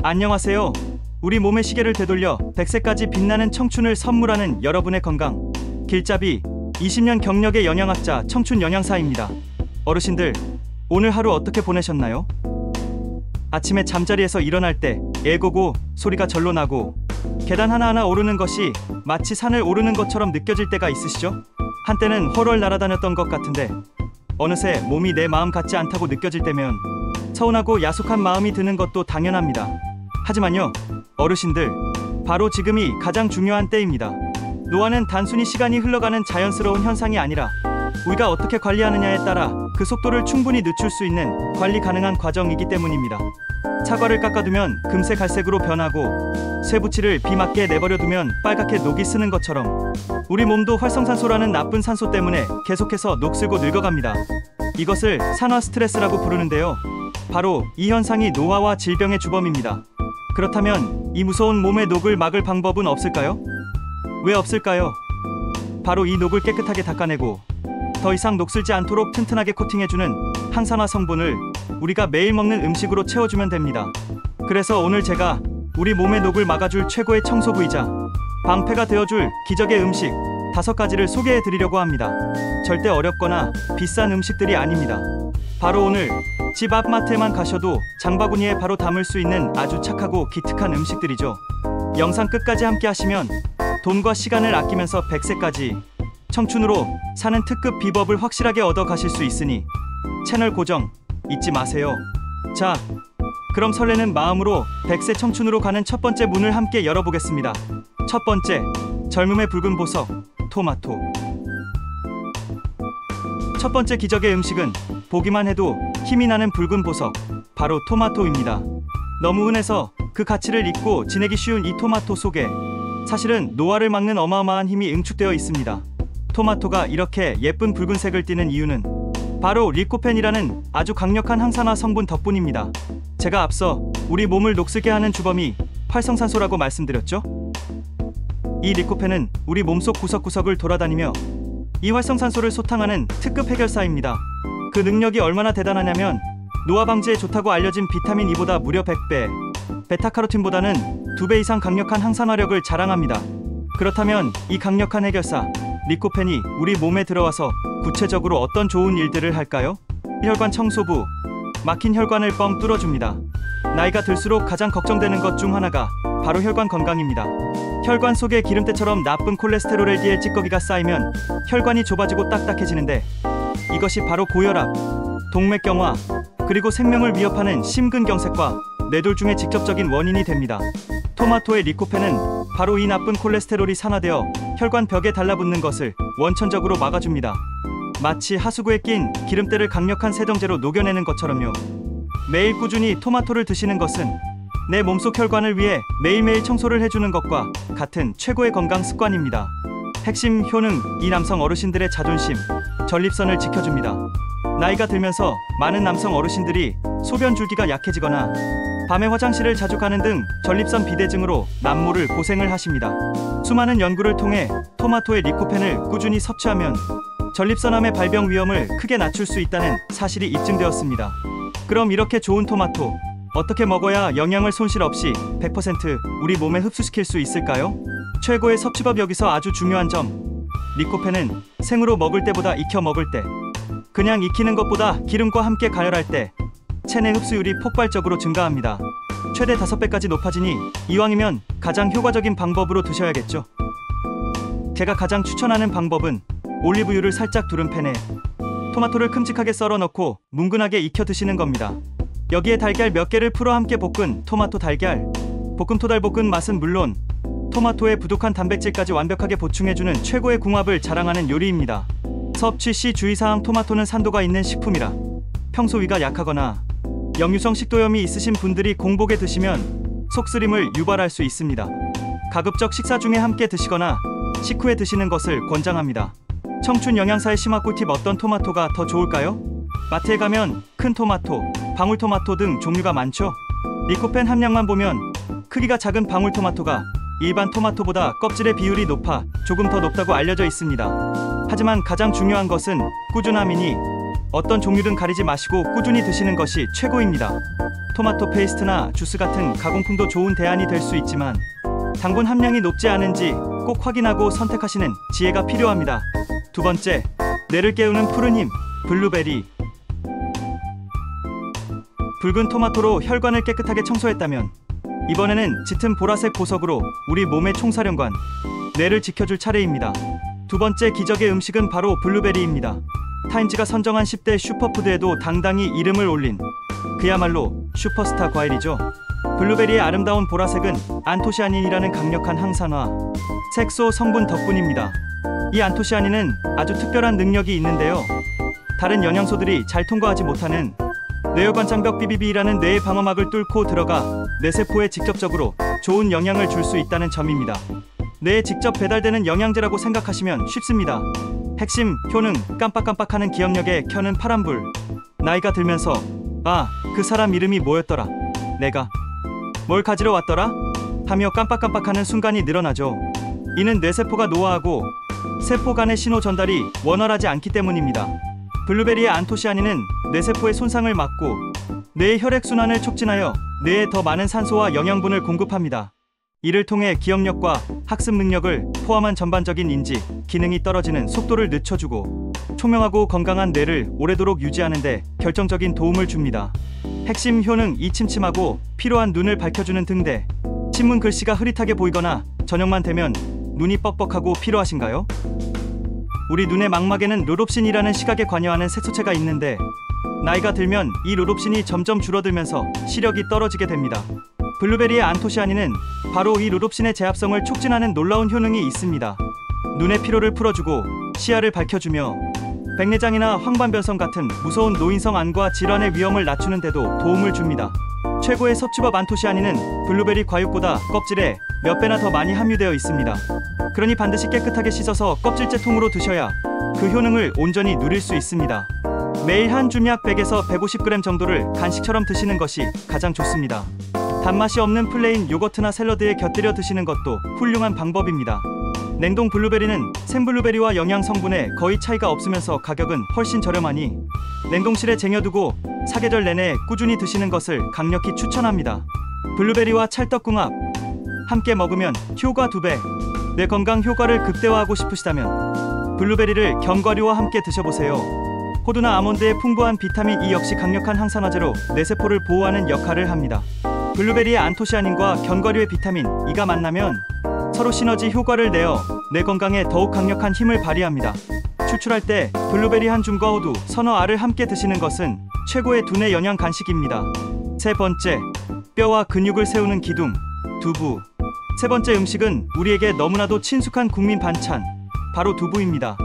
안녕하세요. 우리 몸의 시계를 되돌려 100세까지 빛나는 청춘을 선물하는 여러분의 건강. 길잡이 20년 경력의 영양학자 청춘 영양사입니다. 어르신들, 오늘 하루 어떻게 보내셨나요? 아침에 잠자리에서 일어날 때 애고고 소리가 절로 나고 계단 하나하나 오르는 것이 마치 산을 오르는 것처럼 느껴질 때가 있으시죠? 한때는 훨훨 날아다녔던 것 같은데 어느새 몸이 내 마음 같지 않다고 느껴질 때면 서운하고 야속한 마음이 드는 것도 당연합니다. 하지만요, 어르신들, 바로 지금이 가장 중요한 때입니다. 노화는 단순히 시간이 흘러가는 자연스러운 현상이 아니라 우리가 어떻게 관리하느냐에 따라 그 속도를 충분히 늦출 수 있는 관리 가능한 과정이기 때문입니다. 사과를 깎아두면 금세 갈색으로 변하고 쇠붙이를 비 맞게 내버려두면 빨갛게 녹이 쓰는 것처럼 우리 몸도 활성산소라는 나쁜 산소 때문에 계속해서 녹슬고 늙어갑니다. 이것을 산화 스트레스라고 부르는데요. 바로 이 현상이 노화와 질병의 주범입니다. 그렇다면 이 무서운 몸의 녹을 막을 방법은 없을까요? 왜 없을까요? 바로 이 녹을 깨끗하게 닦아내고 더 이상 녹슬지 않도록 튼튼하게 코팅해주는 항산화 성분을 우리가 매일 먹는 음식으로 채워주면 됩니다. 그래서 오늘 제가 우리 몸의 녹을 막아줄 최고의 청소부이자 방패가 되어줄 기적의 음식 5가지를 소개해드리려고 합니다. 절대 어렵거나 비싼 음식들이 아닙니다. 바로 오늘 집 앞 마트에만 가셔도 장바구니에 바로 담을 수 있는 아주 착하고 기특한 음식들이죠. 영상 끝까지 함께 하시면 돈과 시간을 아끼면서 100세까지 청춘으로 사는 특급 비법을 확실하게 얻어 가실 수 있으니 채널 고정 잊지 마세요. 자, 그럼 설레는 마음으로 100세 청춘으로 가는 첫 번째 문을 함께 열어보겠습니다. 첫 번째, 젊음의 붉은 보석, 토마토. 첫 번째 기적의 음식은 보기만 해도 힘이 나는 붉은 보석, 바로 토마토입니다. 너무 흔해서 그 가치를 잊고 지내기 쉬운 이 토마토 속에 사실은 노화를 막는 어마어마한 힘이 응축되어 있습니다. 토마토가 이렇게 예쁜 붉은색을 띠는 이유는 바로 리코펜이라는 아주 강력한 항산화 성분 덕분입니다. 제가 앞서 우리 몸을 녹슬게 하는 주범이 활성산소라고 말씀드렸죠? 이 리코펜은 우리 몸속 구석구석을 돌아다니며 이 활성산소를 소탕하는 특급 해결사입니다. 그 능력이 얼마나 대단하냐면 노화 방지에 좋다고 알려진 비타민 E보다 무려 100배, 베타카로틴보다는 2배 이상 강력한 항산화력을 자랑합니다. 그렇다면 이 강력한 해결사 리코펜이 우리 몸에 들어와서 구체적으로 어떤 좋은 일들을 할까요? 혈관 청소부, 막힌 혈관을 뻥 뚫어줍니다. 나이가 들수록 가장 걱정되는 것 중 하나가 바로 혈관 건강입니다. 혈관 속에 기름때처럼 나쁜 콜레스테롤 LDL 찌꺼기가 쌓이면 혈관이 좁아지고 딱딱해지는데 이것이 바로 고혈압, 동맥경화, 그리고 생명을 위협하는 심근경색과 뇌졸중의 직접적인 원인이 됩니다. 토마토의 리코펜은 바로 이 나쁜 콜레스테롤이 산화되어 혈관 벽에 달라붙는 것을 원천적으로 막아줍니다. 마치 하수구에 낀 기름때를 강력한 세정제로 녹여내는 것처럼요. 매일 꾸준히 토마토를 드시는 것은 내 몸속 혈관을 위해 매일매일 청소를 해주는 것과 같은 최고의 건강 습관입니다. 핵심 효능, 이 남성 어르신들의 자존심, 전립선을 지켜줍니다. 나이가 들면서 많은 남성 어르신들이 소변 줄기가 약해지거나 밤에 화장실을 자주 가는 등 전립선 비대증으로 남모를 고생을 하십니다. 수많은 연구를 통해 토마토의 리코펜을 꾸준히 섭취하면 전립선암의 발병 위험을 크게 낮출 수 있다는 사실이 입증되었습니다. 그럼 이렇게 좋은 토마토, 어떻게 먹어야 영양을 손실 없이 100% 우리 몸에 흡수시킬 수 있을까요? 최고의 섭취법, 여기서 아주 중요한 점, 리코펜은 생으로 먹을 때보다 익혀 먹을 때, 그냥 익히는 것보다 기름과 함께 가열할 때 체내 흡수율이 폭발적으로 증가합니다. 최대 5배까지 높아지니 이왕이면 가장 효과적인 방법으로 드셔야겠죠. 제가 가장 추천하는 방법은 올리브유를 살짝 두른 팬에 토마토를 큼직하게 썰어 넣고 뭉근하게 익혀 드시는 겁니다. 여기에 달걀 몇 개를 풀어 함께 볶은 토마토 달걀, 볶음 토달볶은 맛은 물론 토마토의 부족한 단백질까지 완벽하게 보충해주는 최고의 궁합을 자랑하는 요리입니다. 섭취 시 주의사항, 토마토는 산도가 있는 식품이라 평소 위가 약하거나 역류성 식도염이 있으신 분들이 공복에 드시면 속쓰림을 유발할 수 있습니다. 가급적 식사 중에 함께 드시거나 식후에 드시는 것을 권장합니다. 청춘 영양사의 심화 꿀팁, 어떤 토마토가 더 좋을까요? 마트에 가면 큰 토마토, 방울토마토 등 종류가 많죠. 리코펜 함량만 보면 크기가 작은 방울토마토가 일반 토마토보다 껍질의 비율이 높아 조금 더 높다고 알려져 있습니다. 하지만 가장 중요한 것은 꾸준함이니 어떤 종류든 가리지 마시고 꾸준히 드시는 것이 최고입니다. 토마토 페이스트나 주스 같은 가공품도 좋은 대안이 될 수 있지만 당분 함량이 높지 않은지 꼭 확인하고 선택하시는 지혜가 필요합니다. 두 번째, 뇌를 깨우는 푸른 힘, 블루베리. 붉은 토마토로 혈관을 깨끗하게 청소했다면 이번에는 짙은 보라색 보석으로 우리 몸의 총사령관, 뇌를 지켜줄 차례입니다. 두 번째 기적의 음식은 바로 블루베리입니다. 타임즈가 선정한 10대 슈퍼푸드에도 당당히 이름을 올린 그야말로 슈퍼스타 과일이죠. 블루베리의 아름다운 보라색은 안토시아닌이라는 강력한 항산화, 색소 성분 덕분입니다. 이 안토시아닌은 아주 특별한 능력이 있는데요. 다른 영양소들이 잘 통과하지 못하는 뇌혈관 장벽 BBB라는 뇌의 방어막을 뚫고 들어가 뇌세포에 직접적으로 좋은 영향을 줄 수 있다는 점입니다. 뇌에 직접 배달되는 영양제라고 생각하시면 쉽습니다. 핵심 효능, 깜빡깜빡하는 기억력에 켜는 파란불. 나이가 들면서 아, 그 사람 이름이 뭐였더라? 내가 뭘 가지러 왔더라? 하며 깜빡깜빡하는 순간이 늘어나죠. 이는 뇌세포가 노화하고 세포 간의 신호 전달이 원활하지 않기 때문입니다. 블루베리의 안토시아닌은 뇌세포의 손상을 막고 뇌의 혈액순환을 촉진하여 뇌에 더 많은 산소와 영양분을 공급합니다. 이를 통해 기억력과 학습 능력을 포함한 전반적인 인지, 기능이 떨어지는 속도를 늦춰주고 총명하고 건강한 뇌를 오래도록 유지하는 데 결정적인 도움을 줍니다. 핵심 효능, 이 침침하고 피로한 눈을 밝혀주는 등대. 신문 글씨가 흐릿하게 보이거나 저녁만 되면 눈이 뻑뻑하고 피로하신가요? 우리 눈의 망막에는 루롭신이라는 시각에 관여하는 색소체가 있는데 나이가 들면 이 루롭신이 점점 줄어들면서 시력이 떨어지게 됩니다. 블루베리의 안토시아닌은 바로 이 루롭신의 제합성을 촉진하는 놀라운 효능이 있습니다. 눈의 피로를 풀어주고 시야를 밝혀주며 백내장이나 황반변성 같은 무서운 노인성 암과 질환의 위험을 낮추는 데도 도움을 줍니다. 최고의 섭취법 안토시아닌은 블루베리 과육보다 껍질에 몇 배나 더 많이 함유되어 있습니다. 그러니 반드시 깨끗하게 씻어서 껍질째 통으로 드셔야 그 효능을 온전히 누릴 수 있습니다. 매일 한 줌약 100에서 150g 정도를 간식처럼 드시는 것이 가장 좋습니다. 단맛이 없는 플레인 요거트나 샐러드에 곁들여 드시는 것도 훌륭한 방법입니다. 냉동 블루베리는 생블루베리와 영양 성분에 거의 차이가 없으면서 가격은 훨씬 저렴하니 냉동실에 쟁여두고 사계절 내내 꾸준히 드시는 것을 강력히 추천합니다. 블루베리와 찰떡궁합, 함께 먹으면 효과 2배. 뇌 건강 효과를 극대화하고 싶으시다면 블루베리를 견과류와 함께 드셔보세요. 호두나 아몬드의 풍부한 비타민 E 역시 강력한 항산화제로 뇌세포를 보호하는 역할을 합니다. 블루베리의 안토시아닌과 견과류의 비타민 E가 만나면 서로 시너지 효과를 내어 뇌 건강에 더욱 강력한 힘을 발휘합니다. 출출할 때 블루베리 한 줌과 호두, 서너 알을 함께 드시는 것은 최고의 두뇌 영양 간식입니다. 세 번째, 뼈와 근육을 세우는 기둥, 두부. 세 번째 음식은 우리에게 너무나도 친숙한 국민 반찬, 바로 두부입니다.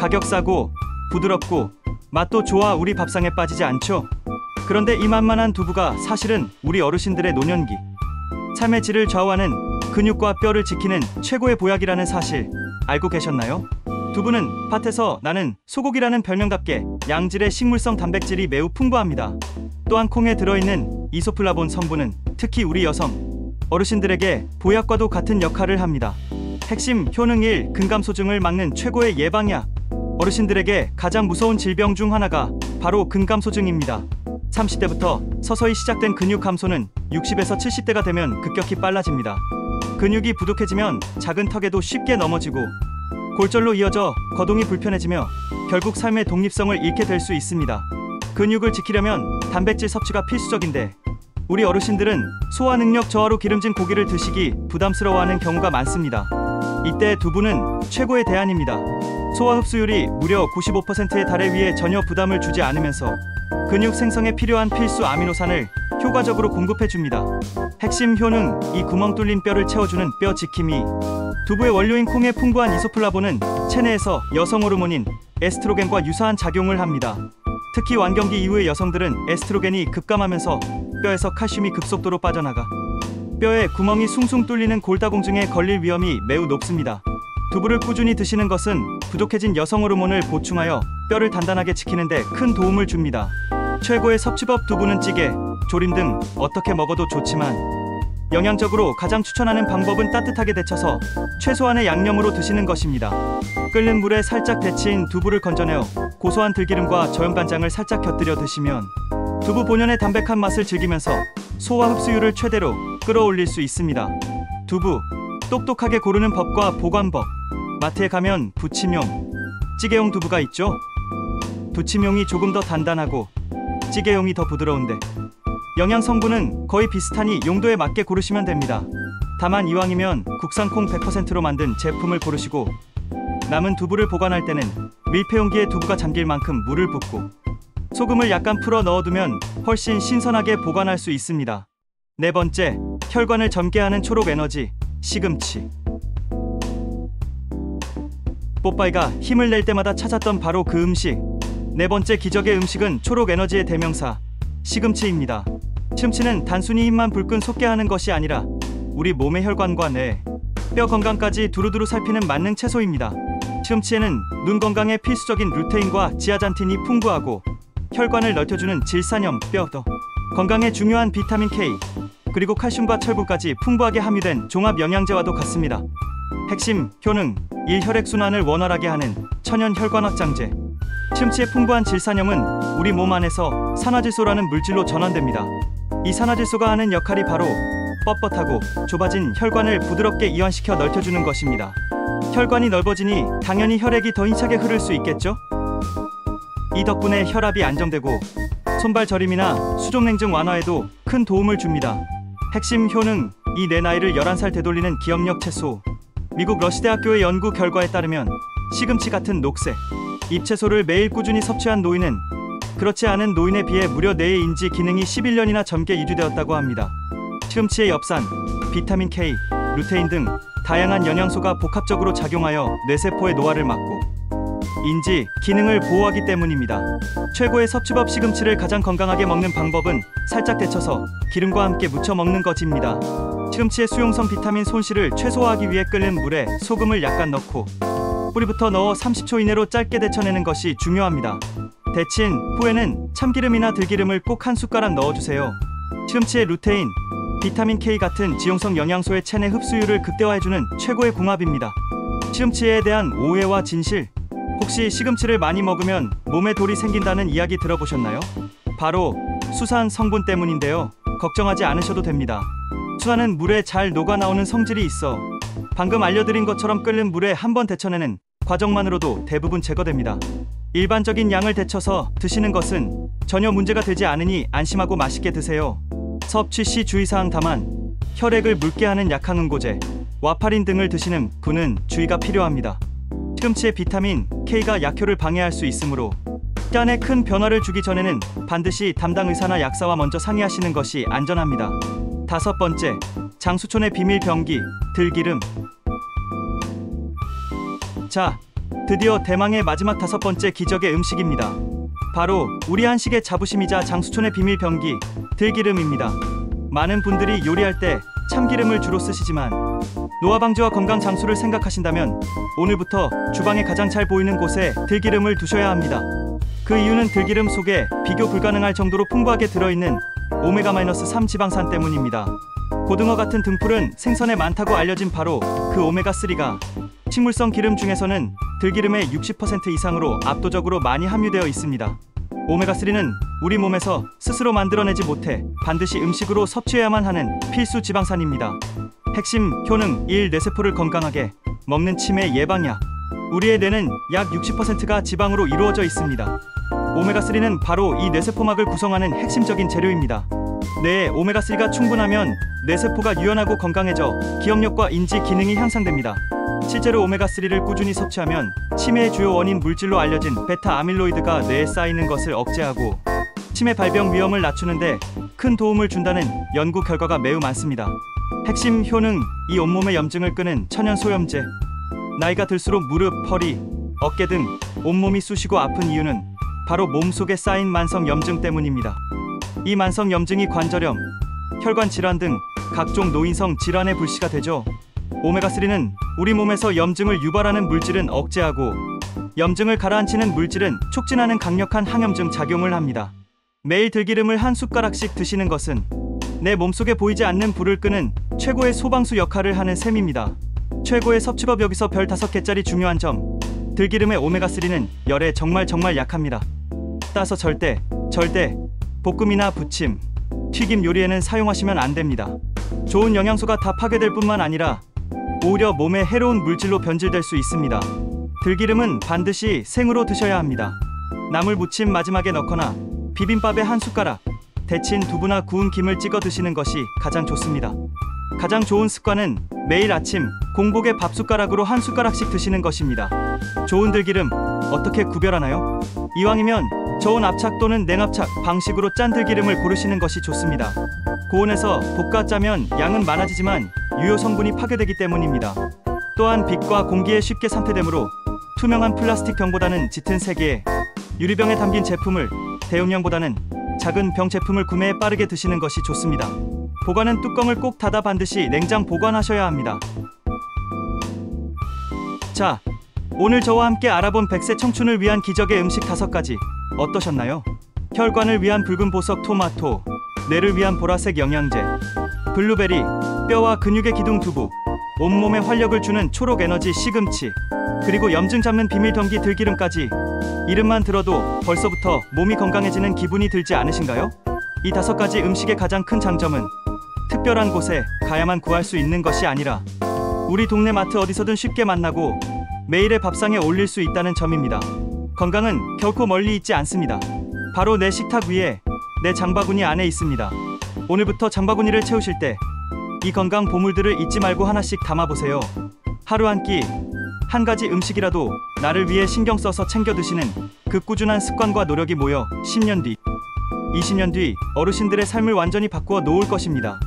가격 싸고 부드럽고 맛도 좋아 우리 밥상에 빠지지 않죠? 그런데 이 만만한 두부가 사실은 우리 어르신들의 노년기, 삶의 질을 좌우하는 근육과 뼈를 지키는 최고의 보약이라는 사실 알고 계셨나요? 두부는 밭에서 나는 소고기라는 별명답게 양질의 식물성 단백질이 매우 풍부합니다. 또한 콩에 들어있는 이소플라본 성분은 특히 우리 여성, 어르신들에게 보약과도 같은 역할을 합니다. 핵심 효능 1. 근감소증을 막는 최고의 예방약. 어르신들에게 가장 무서운 질병 중 하나가 바로 근감소증입니다. 30대부터 서서히 시작된 근육 감소는 60에서 70대가 되면 급격히 빨라집니다. 근육이 부족해지면 작은 턱에도 쉽게 넘어지고 골절로 이어져 거동이 불편해지며 결국 삶의 독립성을 잃게 될 수 있습니다. 근육을 지키려면 단백질 섭취가 필수적인데 우리 어르신들은 소화 능력 저하로 기름진 고기를 드시기 부담스러워하는 경우가 많습니다. 이때 두부는 최고의 대안입니다. 소화 흡수율이 무려 95%에 달해 위해 전혀 부담을 주지 않으면서 근육 생성에 필요한 필수 아미노산을 효과적으로 공급해줍니다. 핵심 효능, 이 구멍 뚫린 뼈를 채워주는 뼈 지킴이. 두부의 원료인 콩의 풍부한 이소플라본은 체내에서 여성 호르몬인 에스트로겐과 유사한 작용을 합니다. 특히 완경기 이후의 여성들은 에스트로겐이 급감하면서 뼈에서 칼슘이 급속도로 빠져나가 뼈에 구멍이 숭숭 뚫리는 골다공증에 걸릴 위험이 매우 높습니다. 두부를 꾸준히 드시는 것은 부족해진 여성 호르몬을 보충하여 뼈를 단단하게 지키는 데 큰 도움을 줍니다. 최고의 섭취법 두부는 찌개, 조림 등 어떻게 먹어도 좋지만 영양적으로 가장 추천하는 방법은 따뜻하게 데쳐서 최소한의 양념으로 드시는 것입니다. 끓는 물에 살짝 데친 두부를 건져내어 고소한 들기름과 저염간장을 살짝 곁들여 드시면 두부 본연의 담백한 맛을 즐기면서 소화 흡수율을 최대로 끌어올릴 수 있습니다. 두부, 똑똑하게 고르는 법과 보관법. 마트에 가면 부침용, 찌개용 두부가 있죠? 부침용이 조금 더 단단하고 찌개용이 더 부드러운데 영양 성분은 거의 비슷하니 용도에 맞게 고르시면 됩니다. 다만 이왕이면 국산 콩 100%로 만든 제품을 고르시고 남은 두부를 보관할 때는 밀폐용기에 두부가 잠길 만큼 물을 붓고 소금을 약간 풀어 넣어두면 훨씬 신선하게 보관할 수 있습니다. 네 번째, 혈관을 젊게 하는 초록 에너지, 시금치. 뽀빠이가 힘을 낼 때마다 찾았던 바로 그 음식. 네 번째 기적의 음식은 초록 에너지의 대명사, 시금치입니다. 시금치는 단순히 힘만 불끈 솟게 하는 것이 아니라 우리 몸의 혈관과 뇌, 뼈 건강까지 두루두루 살피는 만능 채소입니다. 시금치에는 눈 건강에 필수적인 루테인과 지아잔틴이 풍부하고 혈관을 넓혀주는 질산염, 뼈 건강에 중요한 비타민 K, 그리고 칼슘과 철분까지 풍부하게 함유된 종합 영양제와도 같습니다. 핵심 효능, 1. 혈액순환을 원활하게 하는 천연 혈관 확장제. 시금치의 풍부한 질산염은 우리 몸 안에서 산화질소라는 물질로 전환됩니다. 이 산화질소가 하는 역할이 바로 뻣뻣하고 좁아진 혈관을 부드럽게 이완시켜 넓혀주는 것입니다. 혈관이 넓어지니 당연히 혈액이 더 힘차게 흐를 수 있겠죠? 이 덕분에 혈압이 안정되고 손발 저림이나 수족냉증 완화에도 큰 도움을 줍니다. 핵심 효능, 이 내 나이를 11살 되돌리는 기억력 채소. 미국 러시대학교의 연구 결과에 따르면 시금치 같은 녹색 잎채소를 매일 꾸준히 섭취한 노인은 그렇지 않은 노인에 비해 무려 뇌의 인지 기능이 11년이나 젊게 유지되었다고 합니다. 시금치의 엽산, 비타민 K, 루테인 등 다양한 영양소가 복합적으로 작용하여 뇌세포의 노화를 막고 인지 기능을 보호하기 때문입니다. 최고의 섭취법, 시금치를 가장 건강하게 먹는 방법은 살짝 데쳐서 기름과 함께 무쳐 먹는 것입니다. 시금치의 수용성 비타민 손실을 최소화하기 위해 끓는 물에 소금을 약간 넣고 뿌리부터 넣어 30초 이내로 짧게 데쳐내는 것이 중요합니다. 데친 후에는 참기름이나 들기름을 꼭 한 숟가락 넣어주세요. 시금치의 루테인, 비타민 K 같은 지용성 영양소의 체내 흡수율을 극대화해주는 최고의 궁합입니다. 시금치에 대한 오해와 진실. 혹시 시금치를 많이 먹으면 몸에 돌이 생긴다는 이야기 들어보셨나요? 바로 수산 성분 때문인데요. 걱정하지 않으셔도 됩니다. 수산은 물에 잘 녹아나오는 성질이 있어 방금 알려드린 것처럼 끓는 물에 한번 데쳐내는 과정만으로도 대부분 제거됩니다. 일반적인 양을 데쳐서 드시는 것은 전혀 문제가 되지 않으니 안심하고 맛있게 드세요. 섭취 시 주의사항 다만 혈액을 묽게 하는 약항응고제, 와파린 등을 드시는 분은 주의가 필요합니다. 시금치의 비타민 K가 약효를 방해할 수 있으므로 혈관에 큰 변화를 주기 전에는 반드시 담당 의사나 약사와 먼저 상의하시는 것이 안전합니다. 다섯 번째, 장수촌의 비밀 병기, 들기름. 자, 드디어 대망의 마지막 다섯 번째 기적의 음식입니다. 바로 우리 한식의 자부심이자 장수촌의 비밀 병기, 들기름입니다. 많은 분들이 요리할 때 참기름을 주로 쓰시지만 노화 방지와 건강 장수를 생각하신다면 오늘부터 주방에 가장 잘 보이는 곳에 들기름을 두셔야 합니다. 그 이유는 들기름 속에 비교 불가능할 정도로 풍부하게 들어있는 오메가-3 지방산 때문입니다. 고등어 같은 등풀은 생선에 많다고 알려진 바로 그 오메가3가 식물성 기름 중에서는 들기름의 60% 이상으로 압도적으로 많이 함유되어 있습니다. 오메가3는 우리 몸에서 스스로 만들어내지 못해 반드시 음식으로 섭취해야만 하는 필수 지방산입니다. 핵심 효능 1. 뇌세포를 건강하게 먹는 치매 예방약. 우리의 뇌는 약 60%가 지방으로 이루어져 있습니다. 오메가3는 바로 이 뇌세포막을 구성하는 핵심적인 재료입니다. 뇌에 오메가3가 충분하면 뇌세포가 유연하고 건강해져 기억력과 인지 기능이 향상됩니다. 실제로 오메가3를 꾸준히 섭취하면 치매의 주요 원인 물질로 알려진 베타 아밀로이드가 뇌에 쌓이는 것을 억제하고 치매 발병 위험을 낮추는데 큰 도움을 준다는 연구 결과가 매우 많습니다. 핵심 효능, 이 온몸의 염증을 끄는 천연 소염제. 나이가 들수록 무릎, 허리, 어깨 등 온몸이 쑤시고 아픈 이유는 바로 몸속에 쌓인 만성 염증 때문입니다. 이 만성 염증이 관절염, 혈관 질환 등 각종 노인성 질환의 불씨가 되죠. 오메가3는 우리 몸에서 염증을 유발하는 물질은 억제하고 염증을 가라앉히는 물질은 촉진하는 강력한 항염증 작용을 합니다. 매일 들기름을 한 숟가락씩 드시는 것은 내 몸속에 보이지 않는 불을 끄는 최고의 소방수 역할을 하는 셈입니다. 최고의 섭취법 여기서 별 5개짜리 중요한 점. 들기름의 오메가3는 열에 정말 약합니다. 따서 절대 볶음이나 부침, 튀김 요리에는 사용하시면 안 됩니다. 좋은 영양소가 다 파괴될 뿐만 아니라 오히려 몸에 해로운 물질로 변질될 수 있습니다. 들기름은 반드시 생으로 드셔야 합니다. 나물 무침 마지막에 넣거나 비빔밥에 한 숟가락, 데친 두부나 구운 김을 찍어 드시는 것이 가장 좋습니다. 가장 좋은 습관은 매일 아침 공복에 밥 숟가락으로 한 숟가락씩 드시는 것입니다. 좋은 들기름 어떻게 구별하나요? 이왕이면 저온 압착 또는 냉압착 방식으로 짠 들기름을 고르시는 것이 좋습니다. 고온에서 볶아 짜면 양은 많아지지만 유효 성분이 파괴되기 때문입니다. 또한 빛과 공기에 쉽게 상태되므로 투명한 플라스틱 병보다는 짙은 세개의 유리병에 담긴 제품을, 대용량보다는 작은 병 제품을 구매해 빠르게 드시는 것이 좋습니다. 보관은 뚜껑을 꼭 닫아 반드시 냉장 보관하셔야 합니다. 자, 오늘 저와 함께 알아본 100세 청춘을 위한 기적의 음식 5가지 어떠셨나요? 혈관을 위한 붉은 보석 토마토, 뇌를 위한 보라색 영양제, 블루베리, 뼈와 근육의 기둥 두부, 온몸에 활력을 주는 초록 에너지 시금치, 그리고 염증 잡는 비밀 덩기 들기름까지. 이름만 들어도 벌써부터 몸이 건강해지는 기분이 들지 않으신가요? 이 5가지 음식의 가장 큰 장점은 특별한 곳에 가야만 구할 수 있는 것이 아니라 우리 동네 마트 어디서든 쉽게 만나고 매일의 밥상에 올릴 수 있다는 점입니다. 건강은 결코 멀리 있지 않습니다. 바로 내 식탁 위에, 내 장바구니 안에 있습니다. 오늘부터 장바구니를 채우실 때 이 건강 보물들을 잊지 말고 하나씩 담아보세요. 하루 한 끼, 한 가지 음식이라도 나를 위해 신경 써서 챙겨 드시는 그 꾸준한 습관과 노력이 모여 10년 뒤, 20년 뒤 어르신들의 삶을 완전히 바꾸어 놓을 것입니다.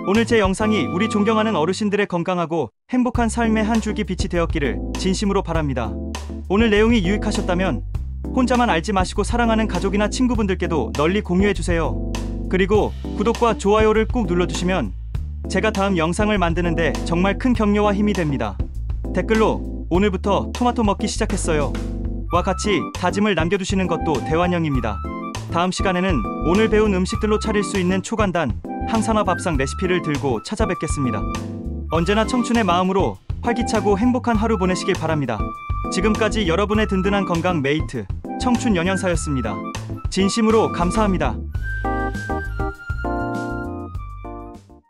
오늘 제 영상이 우리 존경하는 어르신들의 건강하고 행복한 삶의 한 줄기 빛이 되었기를 진심으로 바랍니다. 오늘 내용이 유익하셨다면 혼자만 알지 마시고 사랑하는 가족이나 친구분들께도 널리 공유해주세요. 그리고 구독과 좋아요를 꾹 눌러주시면 제가 다음 영상을 만드는데 정말 큰 격려와 힘이 됩니다. 댓글로 오늘부터 토마토 먹기 시작했어요 와 같이 다짐을 남겨주시는 것도 대환영입니다. 다음 시간에는 오늘 배운 음식들로 차릴 수 있는 초간단 항산화 밥상 레시피를 들고 찾아뵙겠습니다. 언제나 청춘의 마음으로 활기차고 행복한 하루 보내시길 바랍니다. 지금까지 여러분의 든든한 건강 메이트 청춘 영양사였습니다. 진심으로 감사합니다.